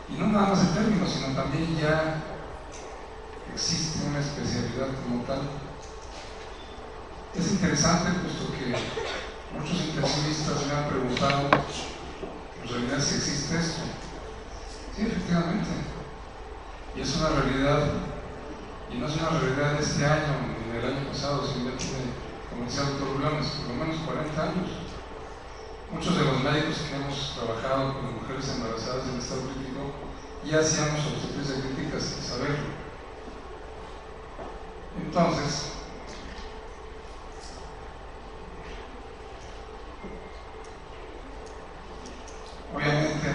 Y no nada más el término, sino también ya existe una especialidad como tal. Es interesante, puesto que muchos intensivistas me han preguntado en realidad si existe esto. Sí, efectivamente. Y es una realidad, y no es una realidad de este año ni del año pasado, sino ya tiene, como decía el doctor Blanes, por lo menos 40 años. Muchos de los médicos que hemos trabajado con mujeres embarazadas en estado crítico ya hacíamos obstetricia crítica sin saberlo. Entonces, obviamente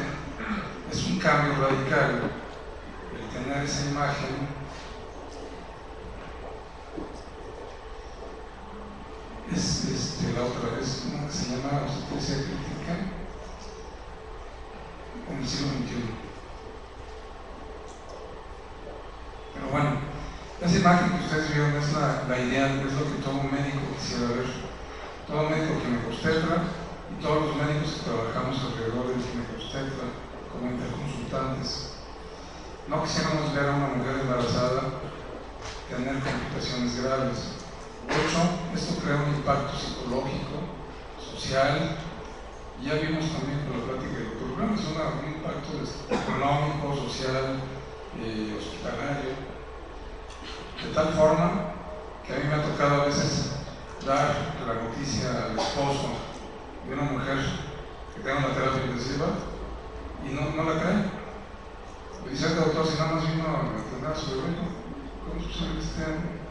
es un cambio radical el tener esa imagen. La otra vez, una que se llama obstetricia crítica en el siglo XXI. Pero bueno, esa imagen que ustedes vieron es la ideal, es lo que todo médico quisiera ver. Todo médico ginecobstetra y todos los médicos que trabajamos alrededor del ginecobstetra como interconsultantes. No quisiéramos ver a una mujer embarazada tener complicaciones graves. De hecho, esto crea un impacto psicológico, social, y ya vimos también con la plática del doctor Blanes, un impacto económico, social, hospitalario, de tal forma que a mí me ha tocado a veces dar la noticia al esposo de una mujer que tenga una terapia intensiva y no la cree. Le dice al doctor, si nada más vino a atender a su bebé, ¿cómo es posible que esté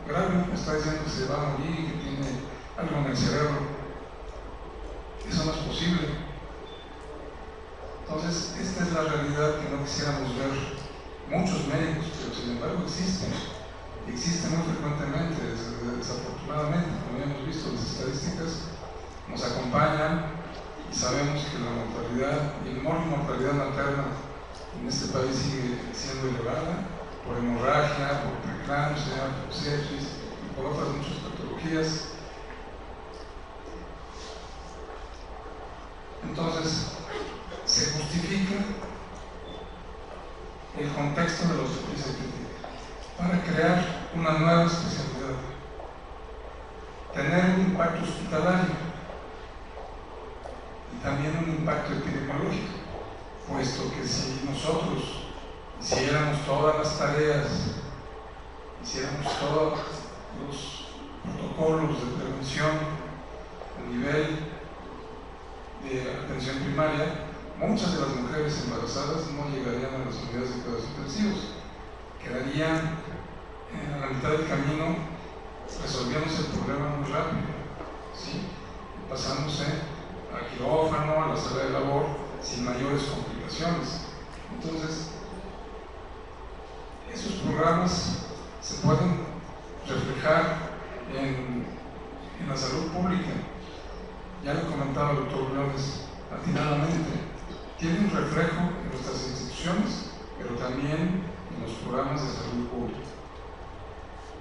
grave? Me está diciendo que se va a morir y que tiene algo en el cerebro. Eso no es posible. Entonces, esta es la realidad que no quisiéramos ver muchos médicos, pero sin embargo existen. Existen muy frecuentemente, desafortunadamente, como ya hemos visto, las estadísticas nos acompañan y sabemos que la mortalidad y la mortalidad materna en este país sigue siendo elevada por hemorragia, por preeclampsia, por sepsis y por otras muchas patologías. Entonces, se justifica el contexto de la obstetricia crítica para crear una nueva especialidad, tener un impacto hospitalario y también un impacto epidemiológico, puesto que si nosotros hiciéramos todas las tareas, hiciéramos todos los protocolos de prevención a nivel de atención primaria, muchas de las mujeres embarazadas no llegarían a las unidades de cuidados intensivos, quedarían a la mitad del camino resolviéndose el problema muy rápido, ¿sí? Pasándose al quirófano, a la sala de labor, sin mayores complicaciones. Entonces, esos programas se pueden reflejar en la salud pública. Ya lo comentaba el doctor Blanes atinadamente, tiene un reflejo en nuestras instituciones, pero también en los programas de salud pública.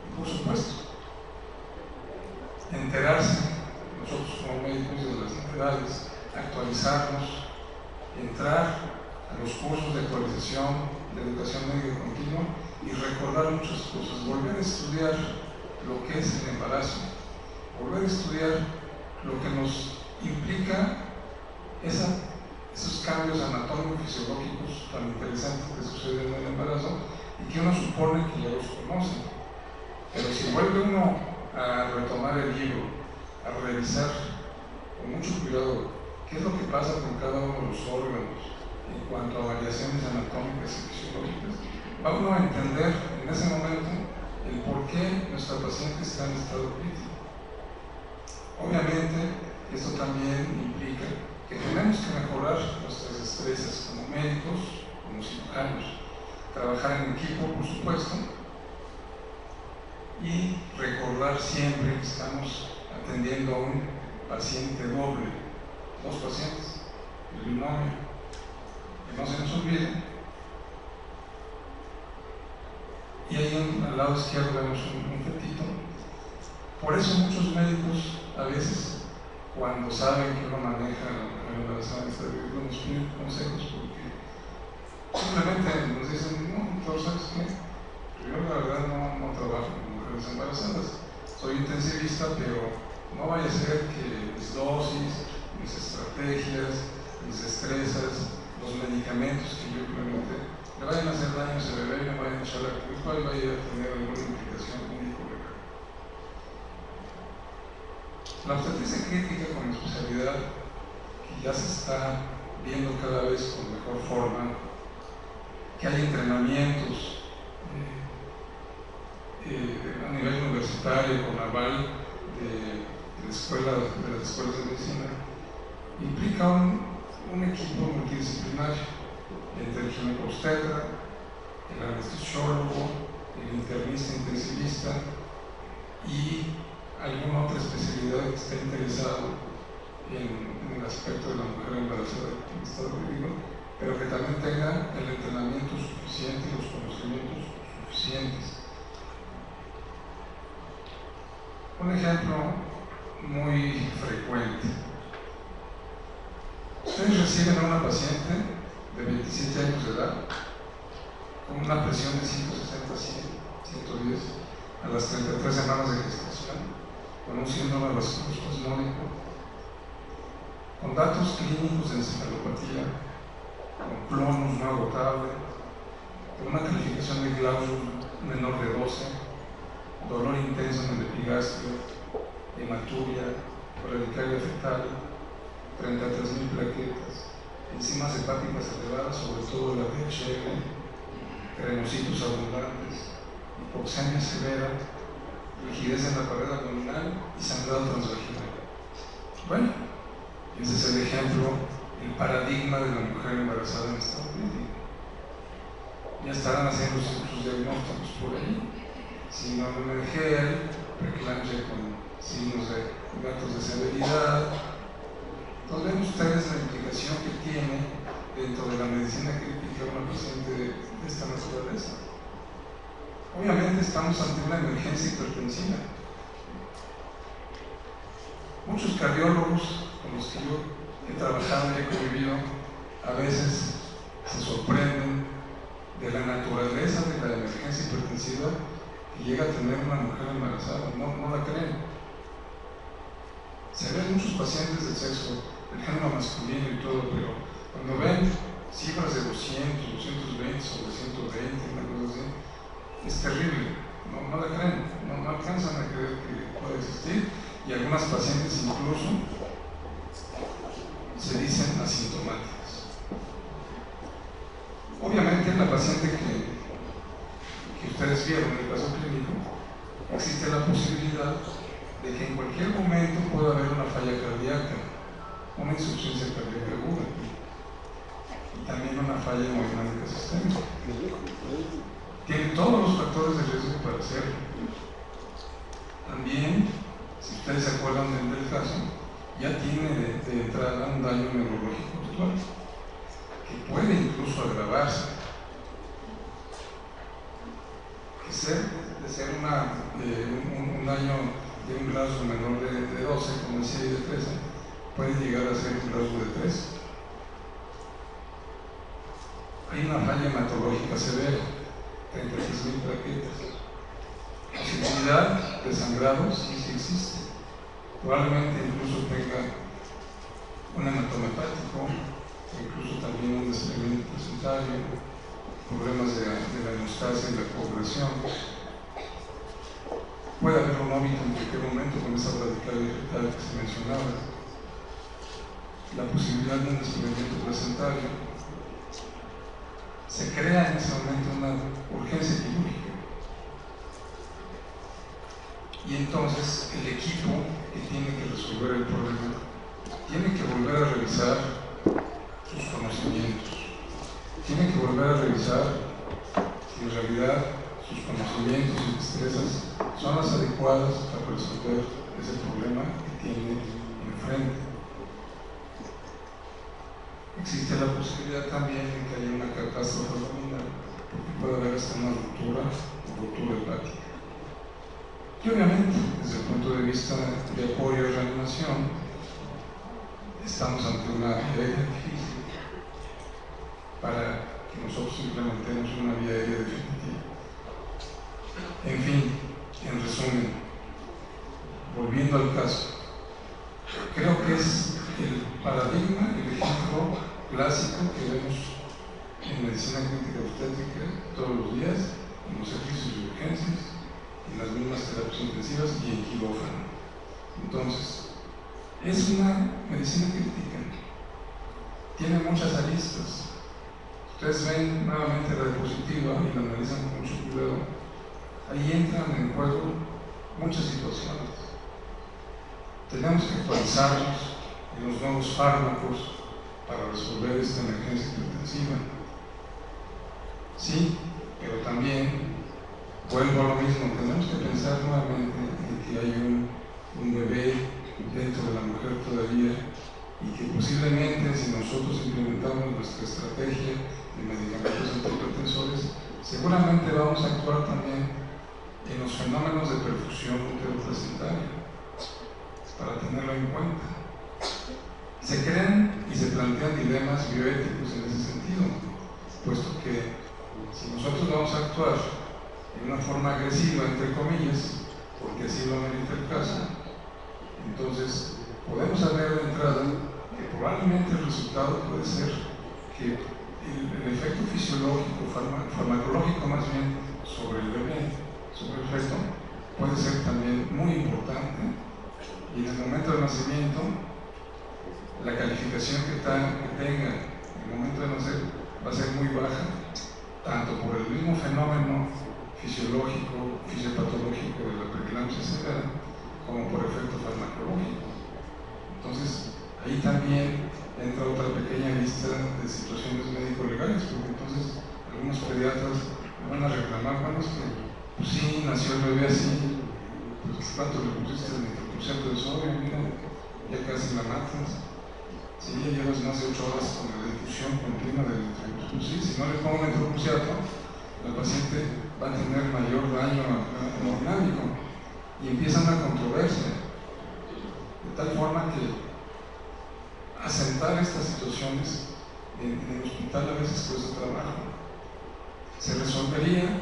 Y por supuesto, enterarse nosotros como médicos de las novedades, actualizarnos, entrar a los cursos de actualización de educación médica continua y recordar muchas cosas, volver a estudiar lo que es el embarazo, volver a estudiar lo que nos implica esos cambios anatómico-fisiológicos tan interesantes que suceden en el embarazo y que uno supone que ya los conoce. Pero si vuelve uno a retomar el libro, a revisar con mucho cuidado qué es lo que pasa con cada uno de los órganos en cuanto a variaciones anatómicas y fisiológicas, va uno a entender en ese momento el por qué nuestra paciente está en estado crítico. Obviamente, esto también implica que tenemos que mejorar nuestras destrezas como médicos, como cirujanos, trabajar en equipo, por supuesto, y recordar siempre que estamos atendiendo a un paciente doble, dos pacientes, el binomio, que no se nos olvide. Y ahí al lado izquierdo vemos un fetito. Por eso muchos médicos a veces, cuando saben que uno maneja la embarazada, nos piden consejos porque simplemente nos dicen, no, doctor, ¿sabes qué? Yo la verdad no trabajo con mujeres embarazadas, soy intensivista, pero no vaya a ser que mis dosis, mis estrategias, mis destrezas, los medicamentos que yo implementé le vayan a hacer daño a ese bebé y me vayan a echar la culpa y vaya a tener alguna implicación médico-legal. La obstetricia crítica como especialidad, que ya se está viendo cada vez con mejor forma, que hay entrenamientos a nivel universitario con aval de las escuelas de medicina, implica un equipo multidisciplinario entre el ginecobstetra, el anestesiólogo, el internista intensivista y alguna otra especialidad que esté interesado en el aspecto de la mujer embarazada en estado crítico, pero que también tenga el entrenamiento suficiente y los conocimientos suficientes. Un ejemplo muy frecuente. Ustedes reciben a una paciente de 27 años de edad con una presión de 160-110 a las 33 semanas de gestación, con un síndrome vasculoespasmódico, con datos clínicos de encefalopatía, con clonus no agotable, con una calificación de Gauss menor de 12, dolor intenso en el epigastrio, hematuria, bradicardia fetal, 33.000 plaquetas, enzimas hepáticas elevadas, sobre todo la DHL, granocitos abundantes, hipoxemia severa, rigidez en la pared abdominal y sangrado transvaginal. Bueno, ese es el ejemplo, el paradigma de la mujer embarazada en estado crítico. Ya estarán haciendo sus diagnósticos por ahí. Síndrome de Merkel, preeclampsia con signos de datos de severidad. Entonces ven ustedes la implicación que tiene dentro de la medicina crítica una paciente de esta naturaleza. Obviamente estamos ante una emergencia hipertensiva. Muchos cardiólogos con los que yo he trabajado y he convivido a veces se sorprenden de la naturaleza de la emergencia hipertensiva que llega a tener una mujer embarazada. No la creen. Se ven muchos pacientes del sexo, del género masculino y todo, pero cuando ven cifras de 200, 220 sobre 120, una cosa así, es terrible. No la creen, no alcanzan a creer que pueda existir, y algunas pacientes incluso se dicen asintomáticas. Obviamente en la paciente que ustedes vieron en el caso clínico, existe la posibilidad de que en cualquier momento pueda haber una falla cardíaca, una insuficiencia cardíaca aguda y también una falla hemodinámica sistémica. Tiene todos los factores de riesgo para hacerlo. También, si ustedes se acuerdan del caso, ya tiene de entrada un daño neurológico actual, que puede incluso agravarse. De ser un daño de un grado menor de 12, como decía, y de 13, puede llegar a ser un grado de 3. Hay una falla hematológica severa, 33.000 plaquetas. Posibilidad de sangrado sí existe. Probablemente incluso tenga un hematoma hepático, incluso también un desprendimiento placentario, problemas de la hemostasia y la coagulación. Puede haber un óbito en cualquier momento con esa bradicardia fetal que se mencionaba. La posibilidad de un desprendimiento placentario. Se crea en ese momento una urgencia quirúrgica. Y entonces el equipo que tiene que resolver el problema tiene que volver a revisar sus conocimientos. Tiene que volver a revisar si en realidad sus conocimientos y destrezas son las adecuadas para resolver ese problema que tiene enfrente. Existe la posibilidad también de que haya una catástrofe abdominal, porque puede haber hasta una ruptura hepática. Y obviamente, desde el punto de vista de apoyo y reanimación, estamos ante una tarea difícil para que nosotros implementemos una vía aérea definitiva. En fin, en resumen, volviendo al caso, creo que es el paradigma, el ejemplo clásico que vemos en medicina crítica obstétrica todos los días, en los servicios de urgencias, en las mismas terapias intensivas y en quirófano. Entonces, es una medicina crítica, tiene muchas aristas. Ustedes ven nuevamente la diapositiva y la analizan con mucho cuidado. Ahí entran en juego muchas situaciones. Tenemos que actualizarnos en los nuevos fármacos para resolver esta emergencia hipertensiva. Sí, pero también vuelvo a lo mismo, tenemos que pensar nuevamente en que hay un bebé dentro de la mujer todavía y que posiblemente si nosotros implementamos nuestra estrategia de medicamentos antihipertensores, seguramente vamos a actuar también en los fenómenos de perfusión uteroplacentaria, para tenerlo en cuenta. Se crean y se plantean dilemas bioéticos en ese sentido, puesto que si nosotros vamos a actuar de una forma agresiva, entre comillas, porque así lo amerita el caso, entonces podemos saber de entrada que probablemente el resultado puede ser que el efecto fisiológico, farmacológico más bien, sobre el bebé, sobre el feto, puede ser también muy importante, y en el momento del nacimiento la calificación que tenga en el momento de nacer va a ser muy baja, tanto por el mismo fenómeno fisiológico, fisiopatológico de la preeclampsia severa, como por efecto farmacológico. Entonces, ahí también entra otra pequeña lista de situaciones médico-legales, porque entonces algunos pediatras me van a reclamar, bueno, es que pues sí, nació el bebé así, pues ¿cuánto le pusiste el microporcentaje de sodio? Mira, ya casi la matas. Si ya llevas más de 8 horas con la difusión continua del nitroprusiato, sí, si no le pongo nitroprusiato, el paciente va a tener mayor daño hemodinámico y empieza una controversia, de tal forma que asentar estas situaciones en el hospital a veces cuesta trabajo. Se resolvería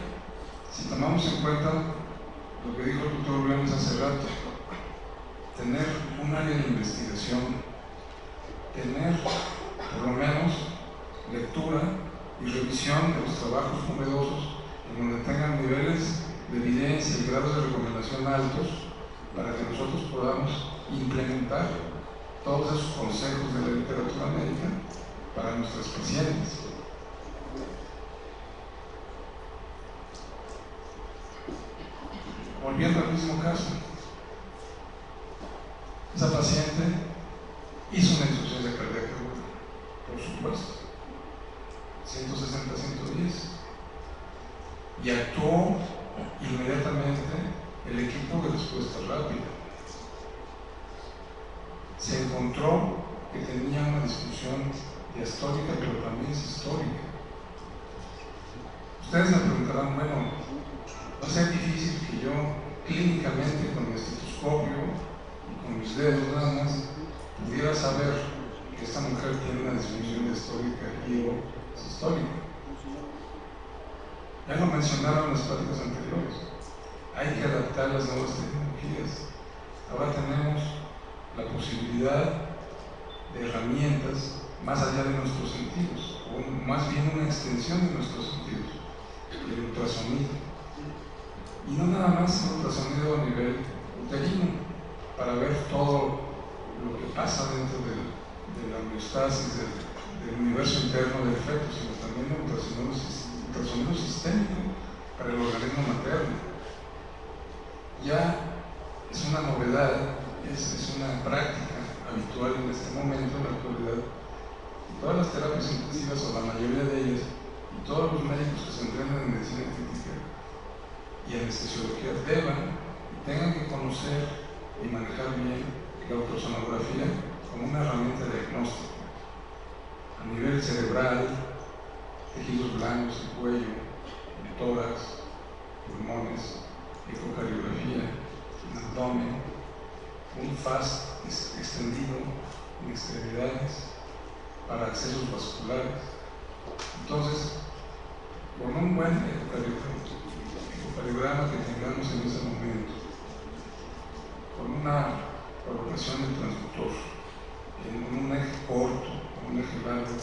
si tomamos en cuenta lo que dijo el doctor Williams hace rato, tener un área de investigación, tener por lo menos lectura y revisión de los trabajos novedosos en donde tengan niveles de evidencia y grados de recomendación altos para que nosotros podamos implementar todos esos consejos de la literatura médica para nuestros pacientes. Volviendo al mismo caso, esa paciente hizo una insuficiencia cardíaca aguda, por supuesto, 160-110, y actuó inmediatamente el equipo de respuesta rápida. Se encontró que tenía una disfunción diastólica, pero también sistólica. Ustedes me preguntarán, bueno, va a ser difícil que yo clínicamente con mi estetoscopio y con mis dedos nada más pudiera saber que esta mujer tiene una disfunción diastólica y o sistólica. Ya lo mencionaron en las pláticas anteriores, hay que adaptar las nuevas tecnologías. Ahora tenemos la posibilidad de herramientas más allá de nuestros sentidos, o más bien una extensión de nuestros sentidos, el ultrasonido. Y no nada más el ultrasonido a nivel uterino, para ver todo lo que pasa dentro de la homeostasis del universo interno del feto, sino también el ultrasonido sistémico para el organismo materno. Ya es una novedad, es una práctica habitual en este momento, en la actualidad. Y todas las terapias intensivas, o la mayoría de ellas, y todos los médicos que se entrenan en medicina crítica y anestesiología deban y tengan que conocer y manejar bien la ultrasonografía como una herramienta diagnóstica a nivel cerebral, tejidos blandos, el cuello, el tórax, pulmones, ecocardiografía, el abdomen, un FAST extendido en extremidades para accesos vasculares, Entonces, con un buen ecocardiograma que tengamos en ese momento, con una colocación del transductor en un eje corto, un eje largo,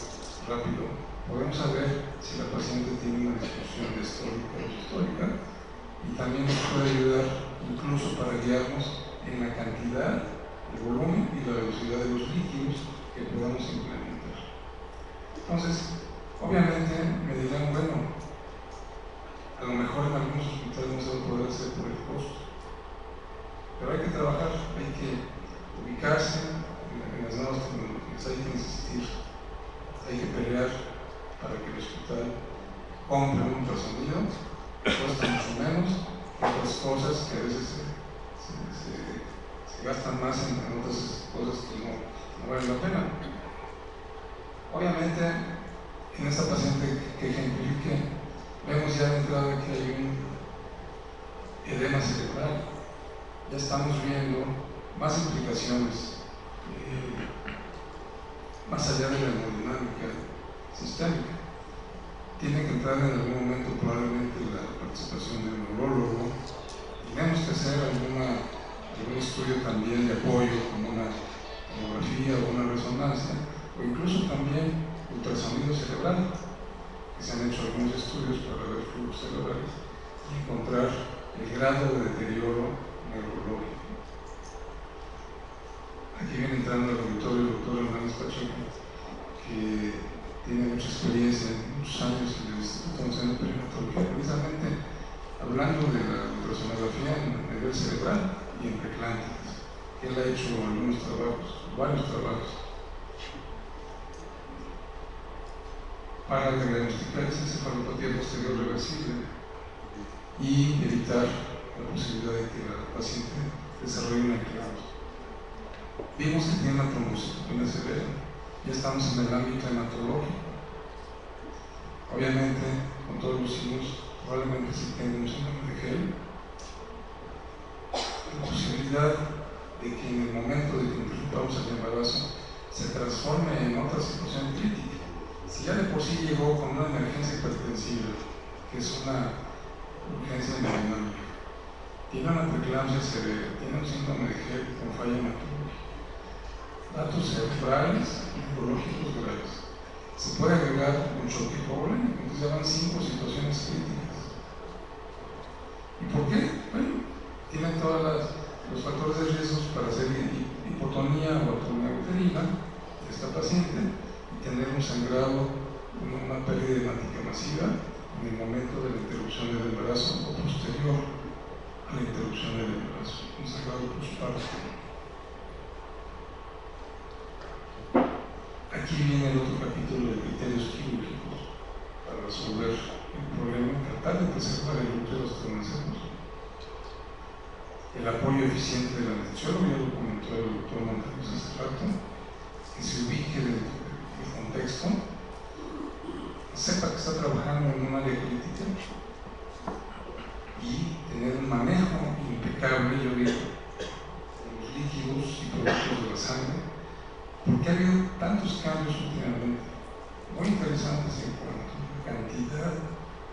rápido, podemos saber si la paciente tiene una disfunción diastólica o sistólica, y también nos puede ayudar incluso para guiarnos en la cantidad, el volumen y la velocidad de los líquidos que podamos implementar. Entonces, obviamente me dirán, bueno, a lo mejor en algunos hospitales no se va a poder hacer por el costo, pero hay que trabajar, hay que ubicarse en las nuevas tecnologías, hay que insistir, hay que pelear para que el hospital compre un ultrasonido, cuesta mucho menos que otras cosas que a veces se gastan más en otras cosas que no valen la pena. Obviamente, en esta paciente que ejemplifique, vemos ya de entrada que hay un edema cerebral. Ya estamos viendo más implicaciones más allá de la hemodinámica sistémica. Tiene que entrar en algún momento probablemente la participación del neurólogo. Tenemos que hacer algún estudio también de apoyo, como una tomografía o una resonancia, o incluso también ultrasonido cerebral, que se han hecho algunos estudios para ver flujos cerebrales y encontrar el grado de deterioro neurológico. Aquí viene entrando al auditorio el doctor Hernández Pacheco, que tiene mucha experiencia, muchos años en el Instituto Nacional de Perinatología, precisamente hablando de la ultrasonografía en nivel cerebral y en preeclánticas, que él ha hecho algunos trabajos, varios trabajos, para diagnosticar esa encefalopatía posterior reversible y evitar la posibilidad de que la paciente desarrolle una eclampsia. Vimos que tiene una trombocitopenia severa, ya estamos en el ámbito hematológico. Obviamente, con todos los signos, probablemente si tenga un síndrome de Gell, la posibilidad de que en el momento de que interrumpamos el embarazo se transforme en otra situación crítica. Si ya de por sí llegó con una emergencia hipertensiva, que es una urgencia hemodinámica, tiene una preeclampsia severa, tiene un síndrome de Gell con falla hematológica, datos cerebrales y neurológicos graves, se puede agregar un choque hipovolémico, entonces ya van 5 situaciones críticas. ¿Y por qué? Bueno, tienen todos los factores de riesgo para hacer hipotonía o atonía uterina de esta paciente y tener un sangrado, una pérdida hemática masiva en el momento de la interrupción del embarazo o posterior a la interrupción del embarazo, un sangrado postparto. Aquí viene el otro capítulo de criterios quirúrgicos para resolver el problema, tratar de preservar el útero hasta donde se puede. El apoyo eficiente del anestesiólogo, ya lo comentó el doctor Montañez hace rato, que se ubique dentro del contexto, sepa que está trabajando en un área crítica y tener un manejo impecable, yo digo, de los líquidos y productos de la sangre, porque ha habido tantos cambios últimamente, muy interesantes en cuanto a la cantidad,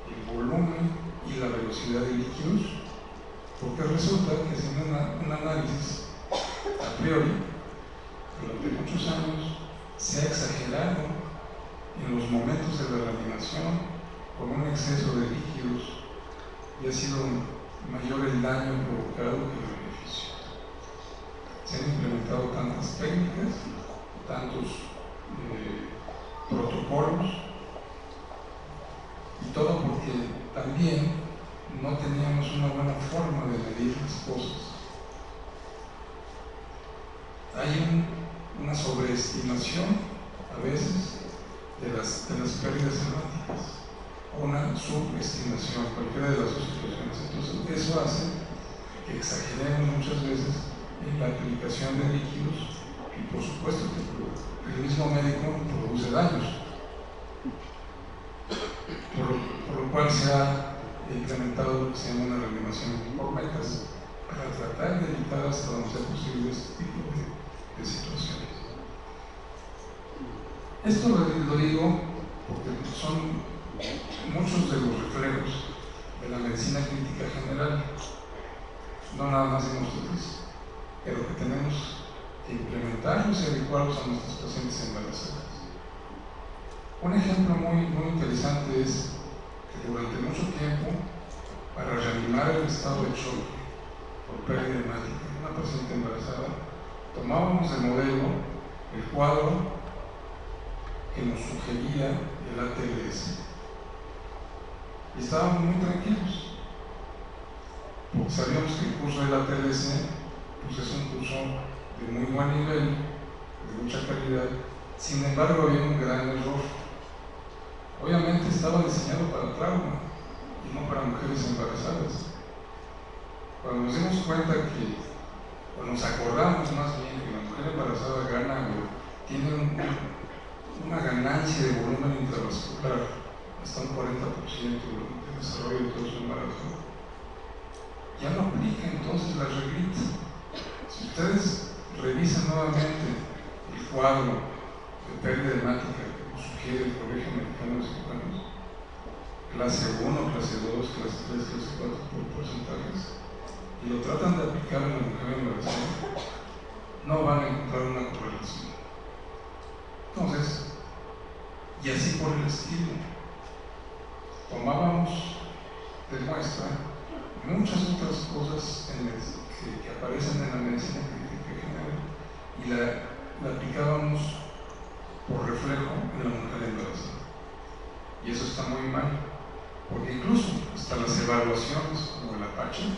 el volumen y la velocidad de líquidos, porque resulta que haciendo un análisis a priori, durante muchos años se ha exagerado en los momentos de la reanimación con un exceso de líquidos y ha sido mayor el daño provocado que el beneficio. Se han implementado tantas técnicas, tantos protocolos, y todo porque también no teníamos una buena forma de medir las cosas. Hay una sobreestimación a veces de las pérdidas hemáticas o una subestimación, cualquiera de las dos situaciones. Entonces eso hace que exageremos muchas veces en la aplicación de líquidos y por supuesto que el mismo médico produce daños, por lo cual se ha implementado lo que se llama una reanimación por metas para tratar de evitar hasta donde sea posible este tipo de situaciones. Esto lo digo porque son muchos de los reflejos de la medicina crítica general, no nada más de nosotros, pero que tenemos que implementarlos y adecuarlos a nuestros pacientes embarazadas. Un ejemplo muy interesante es que durante mucho tiempo, para reanimar el estado de shock por pérdida hemática de una paciente embarazada, tomábamos de modelo el cuadro que nos sugería el ATLS. Y estábamos muy tranquilos, porque sabíamos que el curso del ATLS pues es un curso de muy buen nivel, de mucha calidad. Sin embargo, había un gran error. Obviamente estaba diseñado para trauma y no para mujeres embarazadas. Cuando nos dimos cuenta que, o nos acordamos más bien que la mujer embarazada gana o tiene una ganancia de volumen intravascular hasta un 40% de desarrollo de todo su embarazo, ya no aplica entonces la reglita. Si ustedes revisan nuevamente el cuadro de pérdida hemática que nos sugiere el Colegio Americano de Cirujanos, clase 1, clase 2, clase 3, clase 4 por porcentajes, y lo tratan de aplicar en la mujer embarazada, no van a encontrar una correlación. Entonces, y así por el estilo, tomábamos de muestra muchas otras cosas que aparecen en la medicina crítica general y la aplicábamos por reflejo en la mujer embarazada. Y eso está muy mal, porque incluso hasta las evaluaciones, como el Apache,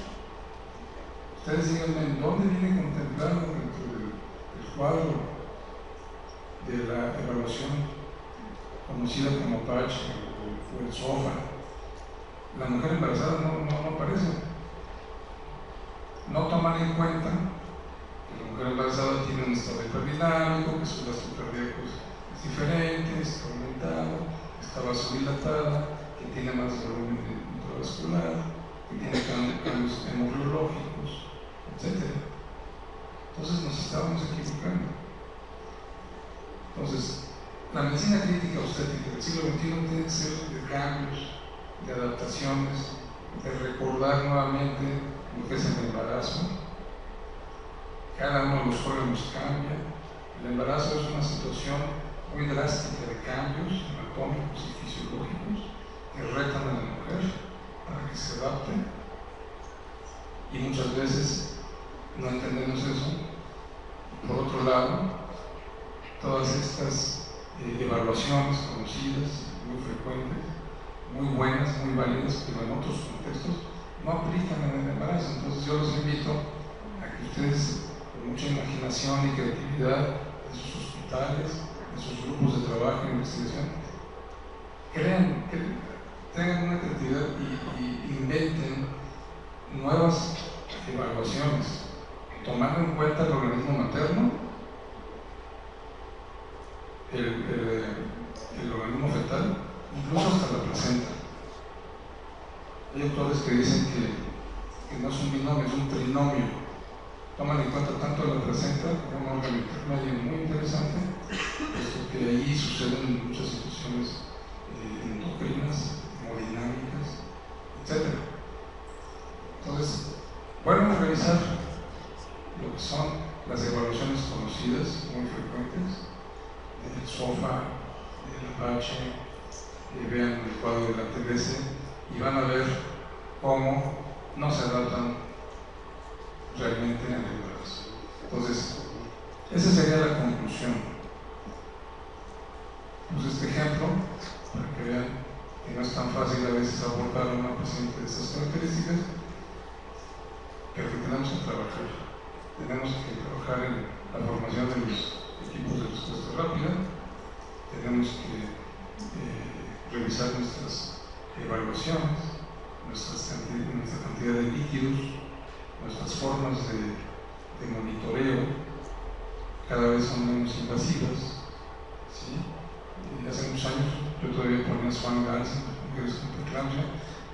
ustedes díganme en dónde viene contemplado dentro del cuadro de la evaluación conocida como Apache o el SOFA. La mujer embarazada no aparece. No toman en cuenta que la mujer embarazada tiene un estado hiperdinámico, que su gasto cardíaco es diferente, está aumentado, está vasodilatada, que tiene más volumen intravascular, que tiene cambios hemoglobológicos, etc. Entonces nos estábamos equivocando. Entonces, la medicina crítica obstétrica del siglo XXI tiene que ser de cambios, de adaptaciones, de recordar nuevamente lo que es el embarazo. Cada uno de los órganos cambia. El embarazo es una situación muy drástica de cambios anatómicos y fisiológicos que retan a la mujer para que se adapte, y muchas veces no entendemos eso. Por otro lado, todas estas evaluaciones conocidas, muy frecuentes, muy buenas, muy válidas, pero en otros contextos no aplican en el embarazo. Entonces yo los invito a que ustedes, con mucha imaginación y creatividad de sus hospitales, de sus grupos de trabajo e investigación, crean, que tengan una creatividad y inventen nuevas evaluaciones, tomando en cuenta el organismo materno, el organismo fetal, incluso hasta la placenta. Hay autores que dicen que no es un binomio, es un trinomio. Toman en cuenta tanto la placenta como un órgano intermedio muy interesante, puesto que ahí suceden muchas situaciones endocrinas, hemodinámicas, etc. Entonces, bueno, revisar lo que son las evaluaciones conocidas, muy frecuentes, del SOFA, del Apache, vean el cuadro de la TBC y van a ver cómo no se adaptan realmente al embarazo. Entonces, esa sería la conclusión. Pues este ejemplo, para que vean que no es tan fácil a veces abordar a una paciente de estas características, pero que tenemos que trabajar. Tenemos que trabajar en la formación de los equipos de respuesta rápida, tenemos que revisar nuestras evaluaciones, nuestra cantidad de líquidos, nuestras formas de monitoreo cada vez son menos invasivas, ¿sí? Hace muchos años yo todavía ponía Swan Gans en las mujeres con preeclampsia.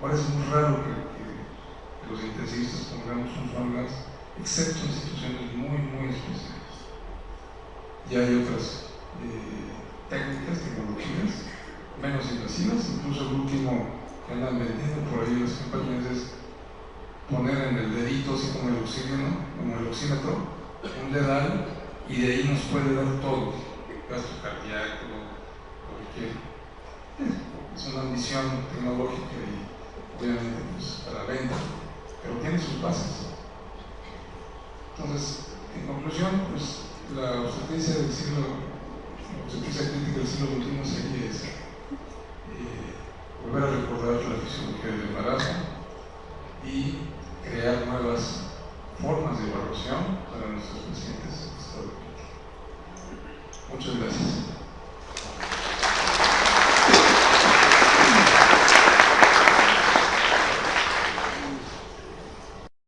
Ahora es muy raro que los intensivistas pongamos un Swan Gans, excepto en situaciones muy especiales. Ya hay otras técnicas, tecnologías menos invasivas. Incluso el último que andan vendiendo por ahí las compañías es poner en el dedito, así como el oxígeno, como el oxímetro, un dedal, y de ahí nos puede dar todo, gasto cardíaco, lo que quiera. Es una ambición tecnológica y obviamente pues, para venta, pero tiene sus bases. Entonces, en conclusión, pues la obstetricia del siglo, la obstetricia crítica del siglo XXI sería esa. Volver a recordar la fisiología del embarazo y crear nuevas formas de evaluación para nuestros pacientes. Muchas gracias.